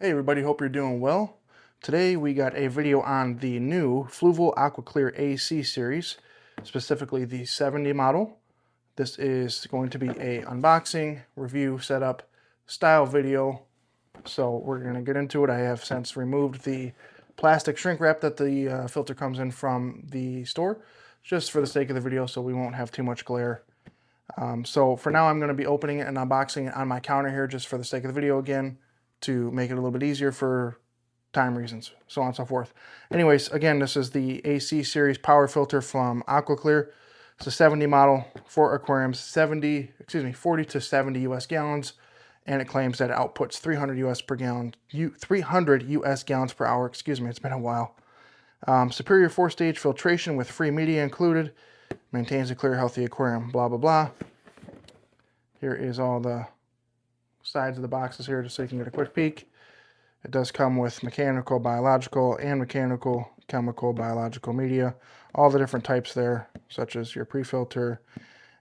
Hey everybody, hope you're doing well. Today we got a video on the new Fluval AquaClear AC series, specifically the 70 model. This is going to be a unboxing, review, setup, style video. So we're going to get into it. I have since removed the plastic shrink wrap that the filter comes in from the store, just for the sake of the video so we won't have too much glare. So for now I'm going to be opening it and unboxing it on my counter here just for the sake of the video again, to make it a little bit easier for time reasons, so on and so forth. Anyways, again, this is the AC series power filter from AquaClear. It's a 70 model for aquariums, 40 to 70 US gallons, and it claims that it outputs 300 US per gallon, 300 US gallons per hour, excuse me, it's been a while. Superior 4-stage filtration with free media included, maintains a clear, healthy aquarium, blah, blah, blah. Here is all the sides of the boxes here just so you can get a quick peek. It does come with mechanical, biological, and mechanical, chemical, biological media. All the different types there, such as your pre-filter,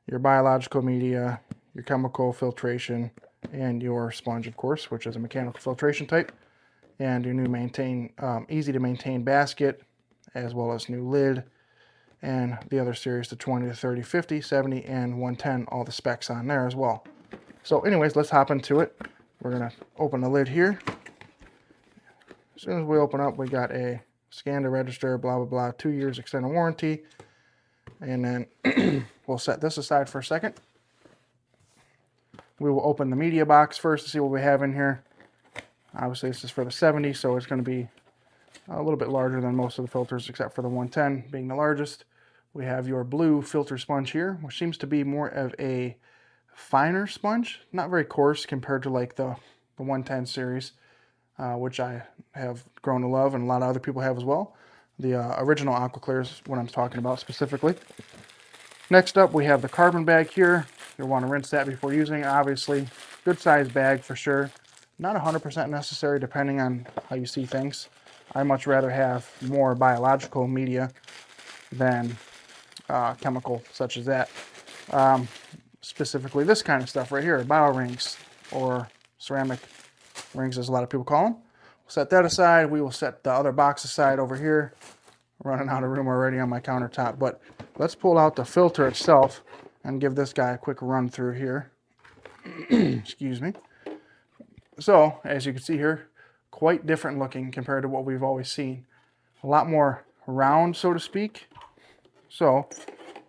your biological media, your chemical filtration, and your sponge, of course, which is a mechanical filtration type. And your new easy to maintain basket, as well as new lid. And the other series, the 20 to 30, 50, 70, and 110, all the specs on there as well. So anyways, let's hop into it. We're going to open the lid here. As soon as we open up, we got a scan to register, blah, blah, blah, 2 years extended warranty. And then we'll set this aside for a second. We will open the media box first to see what we have in here. Obviously, this is for the 70, so it's going to be a little bit larger than most of the filters, except for the 110 being the largest. We have your blue filter sponge here, which seems to be more of a finer sponge, not very coarse compared to like the 110 series, which I have grown to love and a lot of other people have as well. The original AquaClear is what I'm talking about specifically. Next up, we have the carbon bag here. You'll want to rinse that before using it, obviously. Good size bag for sure. Not 100% necessary depending on how you see things. I much rather have more biological media than chemical such as that. Specifically this kind of stuff right here, bio rings, or ceramic rings as a lot of people call them. We'll set that aside. We will set the other box aside over here. Running out of room already on my countertop, but let's pull out the filter itself and give this guy a quick run through here. Excuse me. So as you can see here, quite different looking compared to what we've always seen. A lot more round, so to speak. So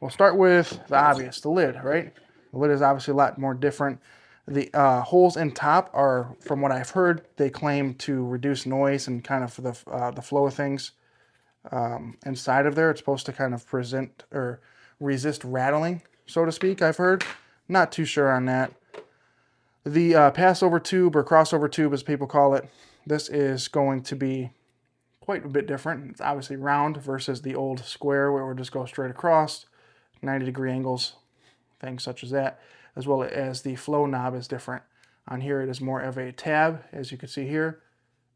we'll start with the obvious, the lid, right? The lid is obviously a lot more different. The holes in top are, from what I've heard, they claim to reduce noise and kind of the flow of things inside of there. It's supposed to kind of resist rattling, so to speak, I've heard. Not too sure on that. The passover tube, or crossover tube as people call it, this is going to be quite a bit different. It's obviously round versus the old square where it would just go straight across, 90-degree angles, things such as that, as well as the flow knob is different. On here it is more of a tab, as you can see here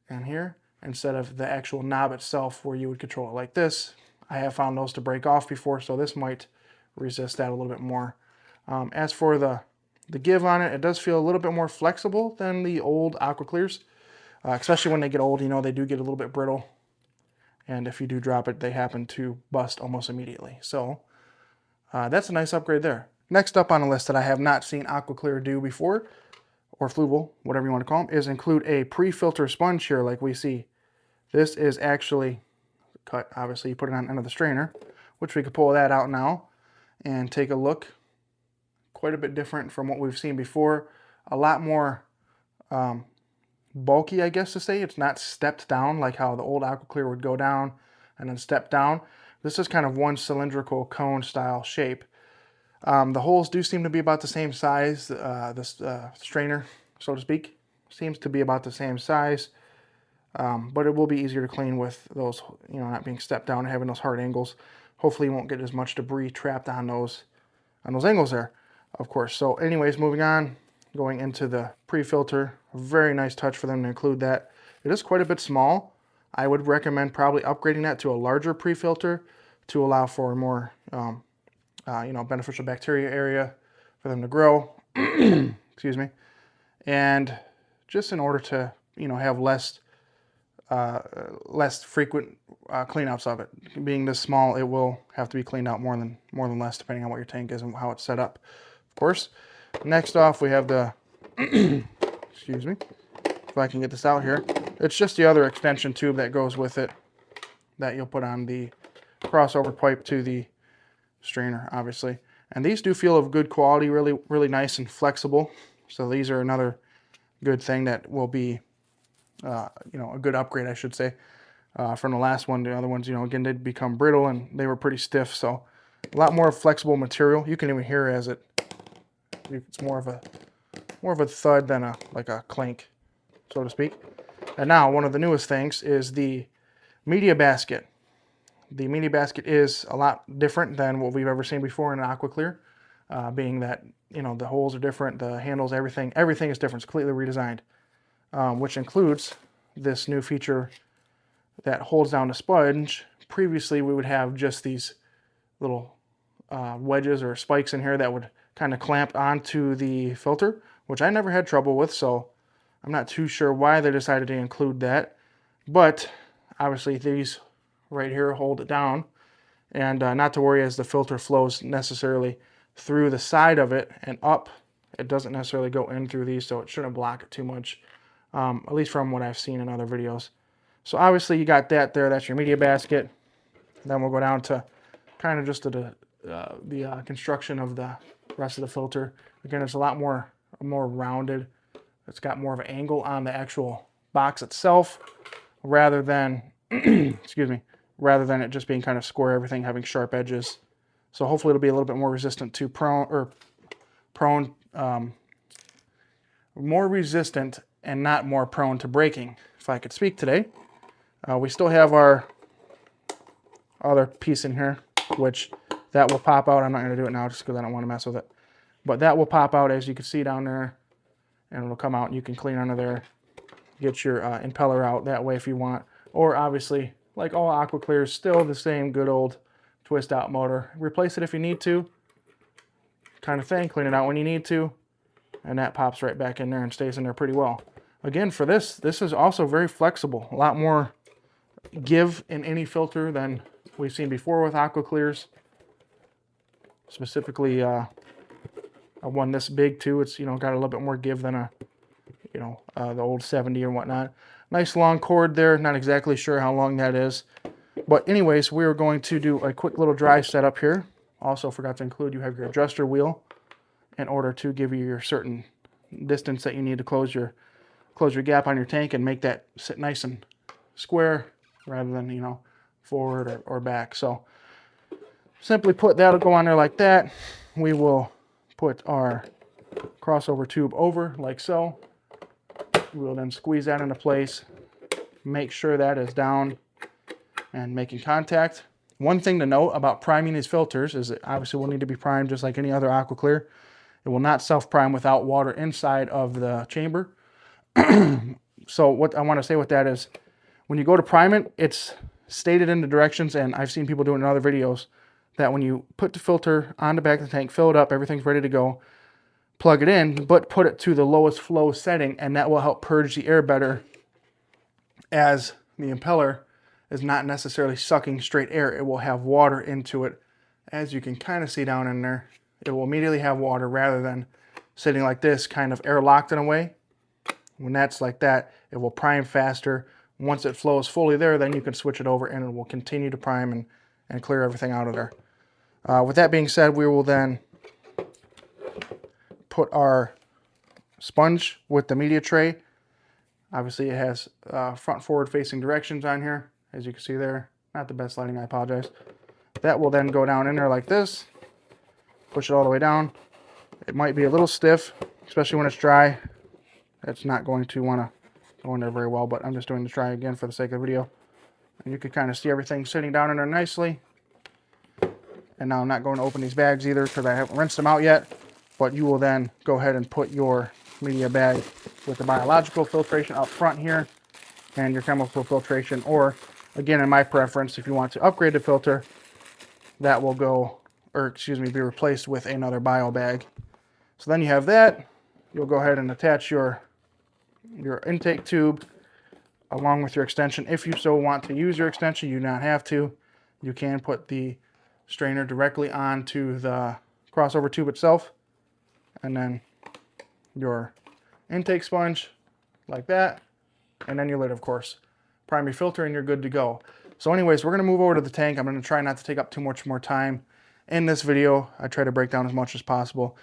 and here, instead of the actual knob itself where you would control it like this. I have found those to break off before, so this might resist that a little bit more. As for the give on it, it does feel a little bit more flexible than the old AquaClears, especially when they get old. You know, they do get a little bit brittle, and if you do drop it, they happen to bust almost immediately. So that's a nice upgrade there. Next up on the list that I have not seen AquaClear do before, or Fluval, whatever you want to call them, is include a pre-filter sponge here like we see. This is actually cut, obviously you put it on the end of the strainer, which we could pull that out now and take a look. Quite a bit different from what we've seen before. A lot more bulky, I guess to say. It's not stepped down like how the old AquaClear would go down and then step down. This is kind of one cylindrical cone style shape. The holes do seem to be about the same size. This strainer, so to speak, seems to be about the same size, but it will be easier to clean with those, you know, not being stepped down and having those hard angles. Hopefully you won't get as much debris trapped on those angles there, of course. So anyways, moving on, going into the pre-filter. Very nice touch for them to include that. It is quite a bit small. I would recommend probably upgrading that to a larger pre-filter to allow for more you know, beneficial bacteria area for them to grow. Excuse me. And just in order to have less frequent cleanouts of it. Being this small, it will have to be cleaned out more than less, depending on what your tank is and how it's set up, of course. Next off, we have the excuse me, if I can get this out here. It's just the other extension tube that goes with it that you'll put on the crossover pipe to the strainer, obviously. And these do feel of good quality, really nice and flexible. So these are another good thing that will be a good upgrade, I should say, from the last one. The other ones, again, did become brittle and they were pretty stiff. So a lot more flexible material. You can even hear as it's more of a thud than like a clank, so to speak. And now one of the newest things is the media basket. The media basket is a lot different than what we've ever seen before in an AquaClear, being that the holes are different, the handles, everything is different. It's completely redesigned, which includes this new feature that holds down the sponge. Previously, we would have just these little wedges or spikes in here that would kind of clamp onto the filter, which I never had trouble with, so I'm not too sure why they decided to include that. But obviously these right here hold it down, and not to worry, as the filter flows necessarily through the side of it and up, it doesn't necessarily go in through these, so it shouldn't block it too much, at least from what I've seen in other videos. So obviously you got that there, that's your media basket. Then we'll go down to kind of just the construction of the rest of the filter. Again, it's a lot more rounded. It's got more of an angle on the actual box itself, rather than excuse me, rather than it just being kind of square, everything having sharp edges. So hopefully it'll be a little bit more resistant to more resistant and not more prone to breaking, if I could speak today. We still have our other piece in here, which that will pop out. I'm not going to do it now just because I don't want to mess with it. But that will pop out, as you can see down there, and it'll come out and you can clean under there, get your impeller out that way if you want. Or obviously, like all AquaClears, still the same good old twist out motor. Replace it if you need to, kind of thing. Clean it out when you need to, and that pops right back in there and stays in there pretty well. Again, for this is also very flexible. A lot more give in any filter than we've seen before with AquaClears. Specifically, a one this big too. It's got a little bit more give than the old 70 or whatnot. Nice long cord there. Not exactly sure how long that is, but anyways, we are going to do a quick little dry setup here. Also forgot to include, you have your adjuster wheel in order to give you your certain distance that you need to close your gap on your tank and make that sit nice and square rather than forward or back. So simply put, that'll go on there like that. We will put our crossover tube over like so. We'll then squeeze that into place, make sure that is down and making contact. One thing to note about priming these filters is it obviously will need to be primed just like any other AquaClear. It will not self-prime without water inside of the chamber. So what I want to say with that is, when you go to prime it, it's stated in the directions, and I've seen people do it in other videos, that when you put the filter on the back of the tank, fill it up, everything's ready to go, plug it in, but put it to the lowest flow setting, and that will help purge the air better, as the impeller is not necessarily sucking straight air. It will have water into it. As you can kind of see down in there, it will immediately have water rather than sitting like this, kind of air-locked in a way. When that's like that, it will prime faster. Once it flows fully there, then you can switch it over and it will continue to prime and clear everything out of there. With that being said, we will then put our sponge with the media tray. Obviously it has front forward facing directions on here, as you can see there. Not the best lighting, I apologize. That will then go down in there like this. Push it all the way down. It might be a little stiff, especially when it's dry. It's not going to want to go in there very well, but I'm just doing the try again for the sake of the video. And you can kind of see everything sitting down in there nicely. And now I'm not going to open these bags either because I haven't rinsed them out yet. But you will then go ahead and put your media bag with the biological filtration up front here and your chemical filtration, or again, in my preference, if you want to upgrade the filter, that will go, or excuse me, be replaced with another bio bag. So then you have that. You'll go ahead and attach your your intake tube along with your extension. If you so want to use your extension, you do not have to. You can put the strainer directly onto the crossover tube itself, and then your intake sponge like that, and then your lid, of course. Prime your filter and you're good to go. So anyways, we're going to move over to the tank. I'm going to try not to take up too much more time in this video. I try to break down as much as possible.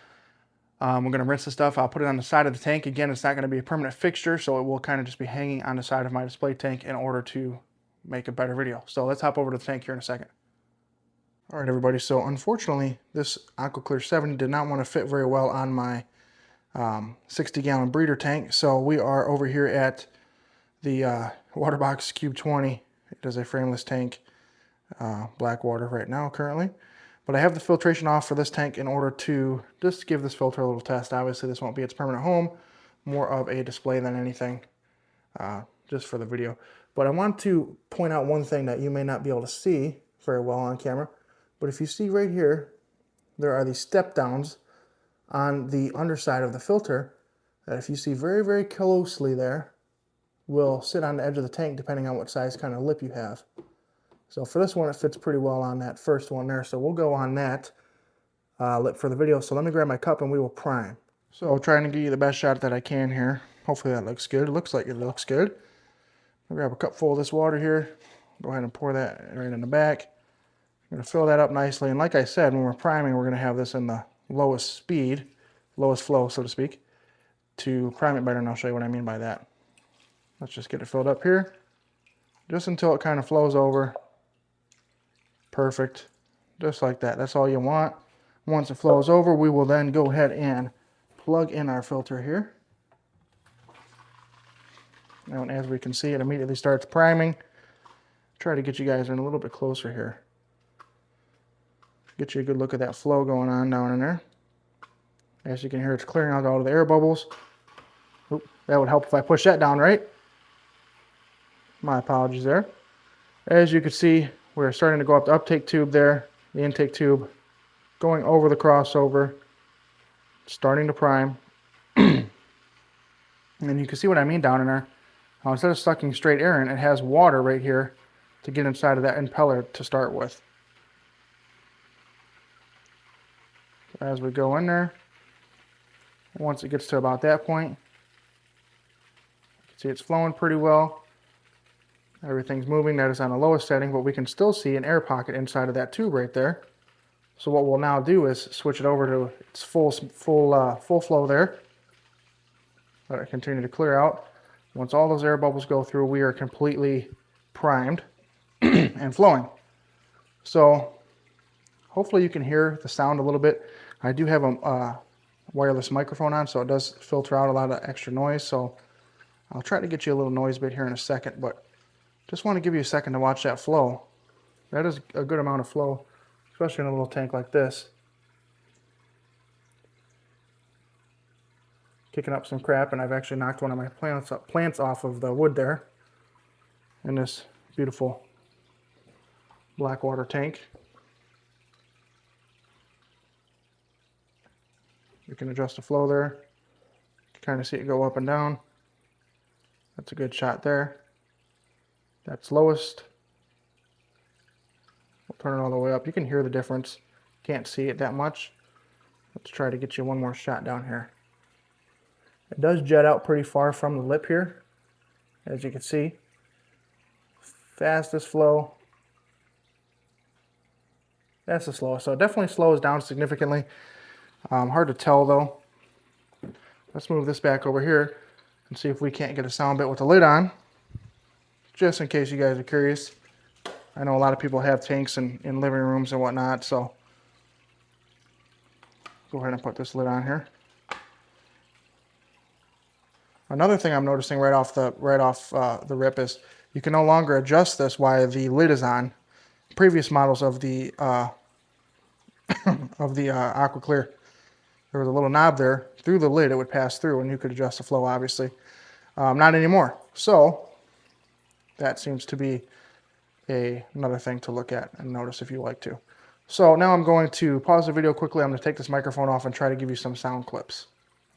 We're going to rinse the stuff. I'll put it on the side of the tank. Again, it's not going to be a permanent fixture, so it will kind of just be hanging on the side of my display tank in order to make a better video. So let's hop over to the tank here in a second. All right, everybody. So unfortunately, this AquaClear 70 did not want to fit very well on my 60-gallon breeder tank. So we are over here at the Waterbox Cube 20. It is a frameless tank, black water right now currently. But I have the filtration off for this tank in order to just give this filter a little test. Obviously, this won't be its permanent home, more of a display than anything, just for the video. But I want to point out one thing that you may not be able to see very well on camera. But if you see right here, there are these step downs on the underside of the filter that, if you see very, very closely there, will sit on the edge of the tank depending on what size kind of lip you have. So for this one, it fits pretty well on that first one there. So we'll go on that lip for the video. So let me grab my cup and we will prime. So trying to give you the best shot that I can here. Hopefully that looks good. It looks like it looks good. I'll grab a cup full of this water here. Go ahead and pour that right in the back. I'm going to fill that up nicely. And like I said, when we're priming, we're going to have this in the lowest speed, lowest flow, so to speak, to prime it better. And I'll show you what I mean by that. Let's just get it filled up here, just until it kind of flows over. Perfect, just like that. That's all you want. Once it flows over, we will then go ahead and plug in our filter here. Now, as we can see, it immediately starts priming. Try to get you guys in a little bit closer here. Get you a good look at that flow going on down in there. As you can hear, it's clearing out all of the air bubbles. Oop, that would help if I push that down, right? My apologies there. As you can see, we're starting to go up the uptake tube there, the intake tube, going over the crossover, starting to prime. And you can see what I mean down in there. Instead of sucking straight air in, it has water right here to get inside of that impeller to start with. So as we go in there, once it gets to about that point, you can see it's flowing pretty well. Everything's moving. That is on the lowest setting, but we can still see an air pocket inside of that tube right there. So what we'll now do is switch it over to its full flow there. Let it continue to clear out. Once all those air bubbles go through, we are completely primed and flowing. So hopefully you can hear the sound a little bit. I do have a wireless microphone on, so it does filter out a lot of extra noise. So I'll try to get you a little noise bit here in a second, but just want to give you a second to watch that flow. That is a good amount of flow, especially in a little tank like this. Kicking up some crap, and I've actually knocked one of my plants off of the wood there in this beautiful black water tank. You can adjust the flow there. You can kind of see it go up and down. That's a good shot there. That's lowest. We'll turn it all the way up. You can hear the difference. Can't see it that much. Let's try to get you one more shot down here. It does jet out pretty far from the lip here, as you can see. Fastest flow. That's the slowest. So it definitely slows down significantly. Hard to tell though. Let's move this back over here and see if we can't get a sound bit with the lid on. Just in case you guys are curious. I know a lot of people have tanks in living rooms and whatnot, so go ahead and put this lid on here. Another thing I'm noticing right off the rip is you can no longer adjust this while the lid is on. Previous models of the AquaClear, there was a little knob there. Through the lid, it would pass through, and you could adjust the flow, obviously. Not anymore. So that seems to be another thing to look at and notice if you like to. So now I'm going to pause the video quickly. I'm going to take this microphone off and try to give you some sound clips.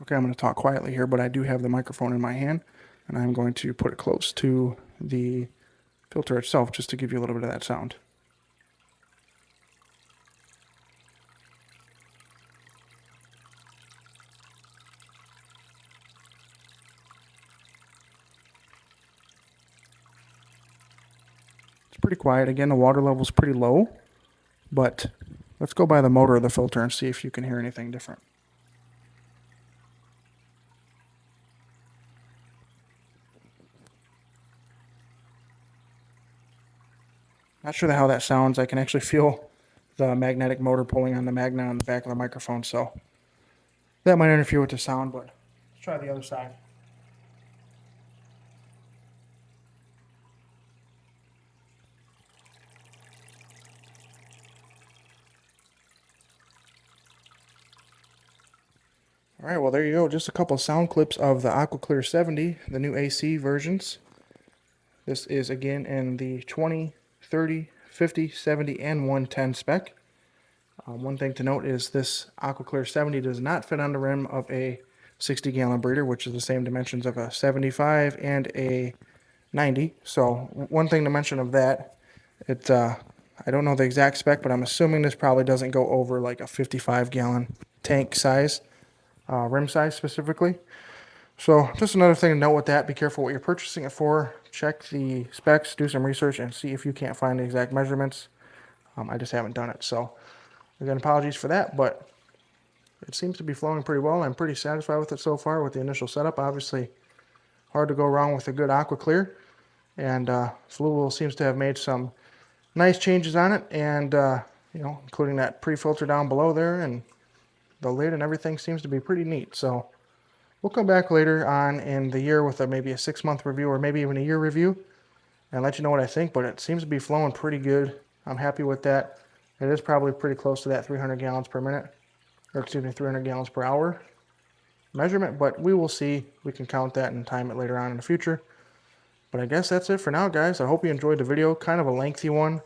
Okay, I'm going to talk quietly here, but I do have the microphone in my hand. And I'm going to put it close to the filter itself just to give you a little bit of that sound. It's pretty quiet. Again, the water level is pretty low, but let's go by the motor of the filter and see if you can hear anything different. Not sure how that sounds. I can actually feel the magnetic motor pulling on the magnet on the back of the microphone, so that might interfere with the sound, but let's try the other side. All right, well, there you go. Just a couple sound clips of the AquaClear 70, the new AC versions. This is, again, in the 20, 30, 50, 70, and 110 spec. One thing to note is this AquaClear 70 does not fit on the rim of a 60-gallon breeder, which is the same dimensions of a 75 and a 90. So one thing to mention of that, I don't know the exact spec, but I'm assuming this probably doesn't go over like a 55-gallon tank size, rim size specifically. So just another thing to note with that, be careful what you're purchasing it for. Check the specs, do some research, and see if you can't find the exact measurements. I just haven't done it. So again, apologies for that, but it seems to be flowing pretty well. I'm pretty satisfied with it so far with the initial setup. Obviously, hard to go wrong with a good AquaClear. And Fluval seems to have made some nice changes on it, and you know, including that pre-filter down below there, and the lid and everything seems to be pretty neat. So we'll come back later on in the year with maybe a 6-month review or maybe even a year review and let you know what I think, but it seems to be flowing pretty good. I'm happy with that. It is probably pretty close to that 300 gallons per minute, or excuse me, 300 gallons per hour measurement, but we will see. We can count that and time it later on in the future. But I guess that's it for now, guys. I hope you enjoyed the video. Kind of a lengthy one.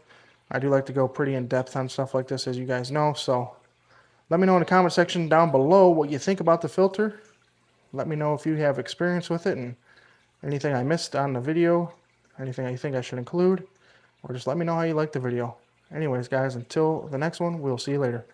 I do like to go pretty in depth on stuff like this, as you guys know. So let me know in the comment section down below what you think about the filter. Let me know if you have experience with it and anything I missed on the video, anything you think I should include, or just let me know how you like the video. Anyways, guys, until the next one, we'll see you later.